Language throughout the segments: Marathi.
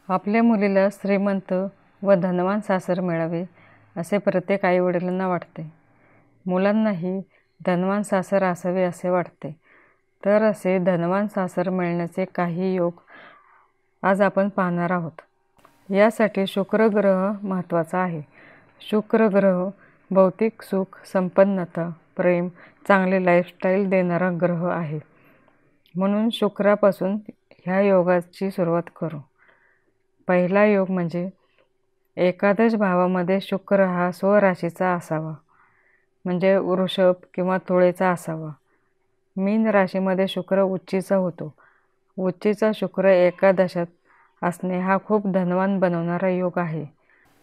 आपल्या मुलीला श्रीमंत व धनवान सासर मिळावे असे प्रत्येक आईवडिलांना वाटते. मुलांनाही धनवान सासर असावे असे वाटते. तर असे धनवान सासर मिळण्याचे काही योग आज आपण पाहणार आहोत. यासाठी शुक्र ग्रह महत्त्वाचा आहे. शुक्र ग्रह भौतिक सुख, संपन्नता, प्रेम, चांगले लाईफस्टाईल देणारा ग्रह आहे. म्हणून शुक्रापासून ह्या योगाची सुरुवात करू. पहिला योग म्हणजे एकादश भावामध्ये शुक्र हा स्वराशीचा असावा, म्हणजे वृषभ किंवा तुळेचा असावा. मीन राशीमध्ये शुक्र उच्चीचा होतो. उच्चीचा शुक्र एकादशात असणे हा खूप धनवान बनवणारा योग आहे.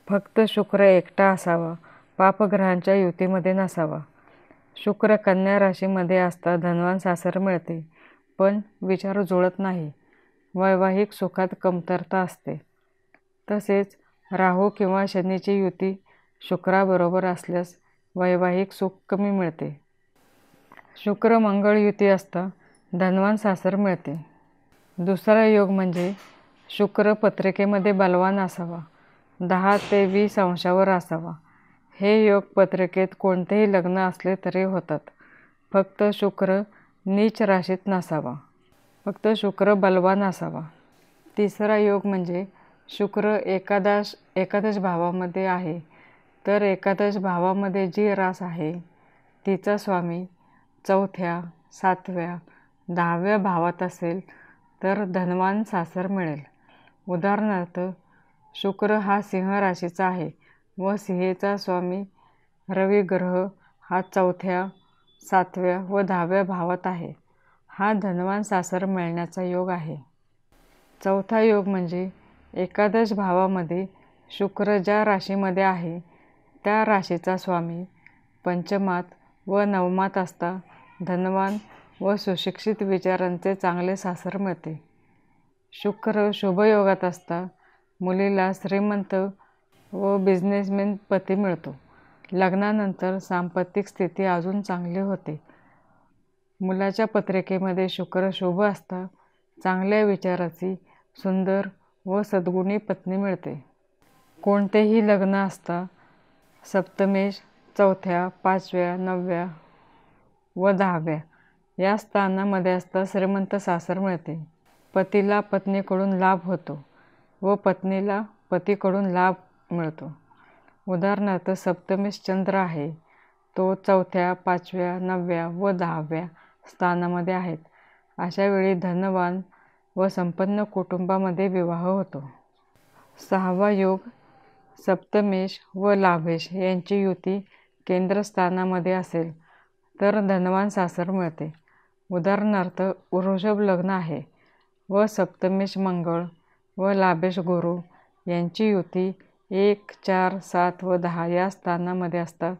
फक्त शुक्र एकटा असावा, पापग्रहांच्या युतीमध्ये नसावा. शुक्र कन्या राशीमध्ये असता धनवान सासर मिळते, पण विचार जुळत नाही. वैवाहिक सुखात कमतरता असते. तसेच राहू किंवा शनीची युती शुक्राबरोबर असल्यास वैवाहिक सुख कमी मिळते. शुक्र मंगळ युती असता धनवान सासर मिळते. दुसरा योग म्हणजे शुक्र पत्रिकेमध्ये बलवान असावा, 10 ते 20 अंशावर असावा. हे योग पत्रिकेत कोणतेही लग्न असले तरी होतात. फक्त शुक्र नीच राशीत नसावा. फक्त शुक्र बलवान असावा. तिसरा योग म्हणजे शुक्र एकादश भावामध्ये आहे. तर एकादश भावामध्ये जी रास आहे तिचा स्वामी 4थ्या, 7व्या, 10व्या भावात असेल तर धनवान सासर मिळेल. उदाहरणार्थ शुक्र हा सिंह राशीचा आहे व सिंहेचा स्वामी रवी ग्रह हा 4थ्या, 7व्या व 10व्या भावात आहे. हा धनवान सासर मिळण्याचा योग आहे. चौथा योग म्हणजे एकादश भावामध्ये शुक्र ज्या राशीमध्ये आहे त्या राशीचा स्वामी पंचमात व नवमात असता धनवान व सुशिक्षित विचारांचे चांगले सासर मिळते. शुक्र शुभयोगात असता मुलीला श्रीमंत व बिझनेसमॅन पती मिळतो. लग्नानंतर सांपत्तिक स्थिती अजून चांगली होते. मुलाच्या पत्रिकेमध्ये शुक्र शुभ असता चांगल्या विचाराची, सुंदर व सद्गुणी पत्नी मिळते. कोणतेही लग्न असता सप्तमेश 4थ्या, 5व्या, 9व्या व 10व्या या स्थानामध्ये असता श्रीमंत सासर मिळते. पतीला पत्नीकडून लाभ होतो व पत्नीला पतीकडून लाभ मिळतो. उदाहरणार्थ सप्तमेश चंद्र आहे, तो 4थ्या, 5व्या, 9व्या व 10व्या स्थानामध्ये आहेत. अशा वेळी धनवान व संपन्न कुटुंबामध्ये विवाह होतो. 6वा योग सप्तमेश व लाभेश यांची युती केंद्रस्थानामध्ये असेल तर धनवान सासर मिळते. उदाहरणार्थ वृषभ लग्न आहे व सप्तमेश मंगळ व लाभेश गुरु यांची युती 1, 4, 7 व 10 या स्थानामध्ये असता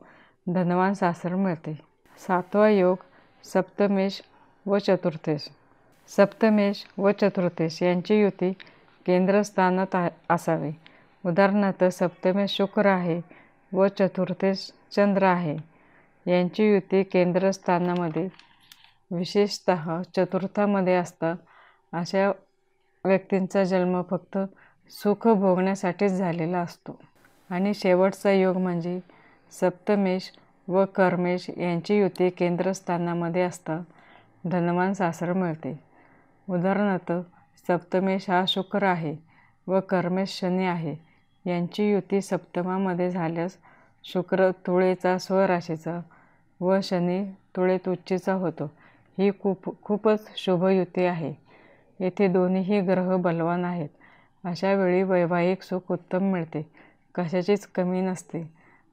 धनवान सासर मिळते. 7वा योग सप्तमेश व चतुर्थेश. सप्तमेश व चतुर्थेश यांची युती केंद्रस्थानात असावी. उदाहरणार्थ सप्तमेश शुक्र आहे व चतुर्थेश चंद्र आहे. यांची युती केंद्रस्थानामध्ये विशेषतः चतुर्थामध्ये असता अशा व्यक्तींचा जन्म फक्त सुख भोगण्यासाठीच झालेला असतो. आणि शेवटचा योग म्हणजे सप्तमेश व कर्मेश यांची युती केंद्रस्थानामध्ये असता धनवान सासर मिळते. उदाहरणार्थ सप्तमेश हा शुक्र आहे व कर्मेश शनी आहे. यांची युती सप्तमामध्ये झाल्यास शुक्र तुळेचा स्वराशीचा व शनी तुळेत उच्चीचा होतो. ही खूपच शुभ युती आहे. येथे दोन्हीही ग्रह बलवान आहेत. अशा वेळी वैवाहिक सुख उत्तम मिळते, कशाचीच कमी नसते.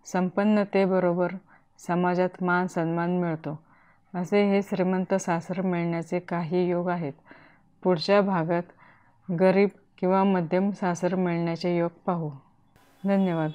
संपन्नतेबरोबर समाजात मान सन्मान मिळतो. असे हे श्रीमंत सासर मिळण्याचे काही योग आहेत. पुढच्या भागात गरीब किंवा मध्यम सासर मिळण्याचे योग पाहू. धन्यवाद.